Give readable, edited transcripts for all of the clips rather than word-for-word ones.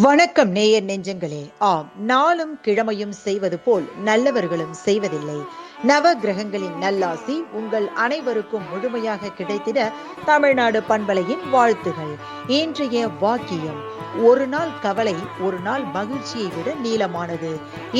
வணக்கம் நேயர் நெஞ்சங்களே. ஆம், நாளும் கிழமையும் செய்வது போல் நல்லவர்களும் செய்வதில்லை. நவ கிரகங்களின் நல்லாசி உங்கள் அனைவருக்கும் முழுமையாக கிடைத்திட தமிழ்நாடு பண்பலையின் வாழ்த்துகள். இன்றைய வாக்கியம்: ஒரு நாள் கவலை ஒரு நாள் மகிழ்ச்சியை விட நீளமானது.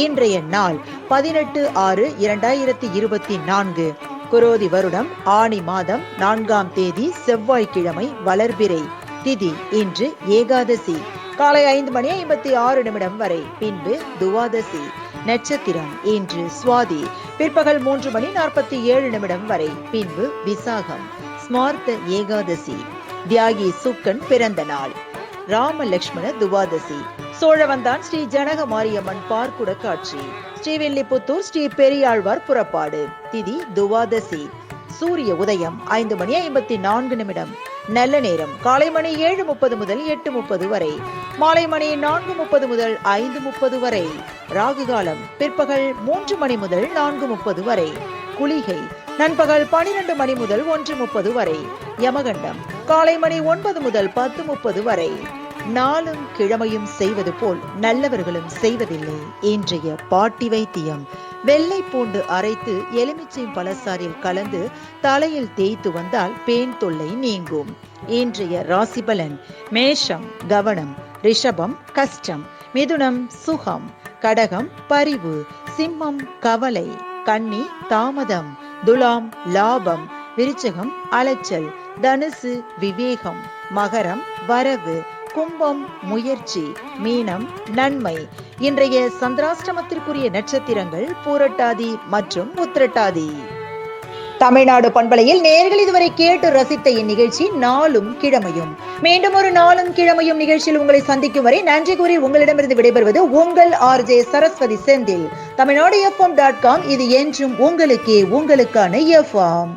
இன்றைய நாள் 18/6/2024, குரோதி வருடம் ஆனி மாதம் 4ஆம் தேதி செவ்வாய்க்கிழமை, வளர்பிறை திதி. இன்று ஏகாதசி. காலை 5:56 வரை, பின்பு துவாதசி. நட்சத்திரம் இன்று சுவாதி. பிற்பகல் 3:47 வரை, பின்பு விசாகம். ஸ்மார்த்த ஏகாதசி. தியாகி சுக்கன் பிறந்த நாள். ராம லட்சுமண துவாதசி. சோழவந்தான் ஸ்ரீ ஜனக மாரியம்மன் பார்க்குட காட்சி. ஸ்ரீவில்லிபுத்தூர் ஸ்ரீ பெரியாழ்வார் புறப்பாடு. திதி துவாதசி. சூரிய உதயம் 5:54. நல்ல நேரம் காலை மணி 7:30 முதல் 8:30 வரை, மாலை மணி 4:30 முதல் 5:30 வரை. ராகு காலம் பிற்பகல் 3 மணி முதல் 4:30 வரை. குளிகை நண்பகல் 12 மணி முதல் 1:30 வரை. யமகண்டம் காலை மணி 9 முதல் 10:30 வரை. நாளும் கிழமையும் செய்வது போல் நல்லவர்களும் செய்வதில்லை. இன்றைய பாட்டி வைத்தியம்: வெள்ளை பூண்டு அரைத்து எலுமிச்சை பழச்சாறில் கலந்து தலையில் தேய்த்து வந்தால் பேன் தொல்லை நீங்கும். இன்றைய ராசி பலன்: மேஷம் கவனம், ரிஷபம் கஷ்டம், மிதுனம் சுகம், கடகம் பரிவு, சிம்மம் கவலை, கன்னி தாமதம், துலாம் லாபம், விருச்சகம் அலைச்சல், தனுசு விவேகம், மகரம் வரவு, கும்பம் முயற்சி, மீனம் நன்மை. இன்றைய சந்திராஷ்டமத்திற்குரிய நட்சத்திரங்கள் பூரட்டாதி மற்றும் உத்திரட்டாதி. தமிழ்நாடு பண்பலையில் நேயர்கள் இதுவரை கேட்டு ரசித்த இந்நிகழ்ச்சி நாளும் கிழமையும். மீண்டும் ஒரு நாளும் கிழமையும் நிகழ்ச்சியில் உங்களை சந்திக்கும் வரை நன்றி கூறி உங்களிடமிருந்து விடைபெறுவது உங்கள் RJ சரஸ்வதி செந்தில். தமிழ்நாடு FM.com. இது என்றும் உங்களுக்கே, உங்களுக்கான FM.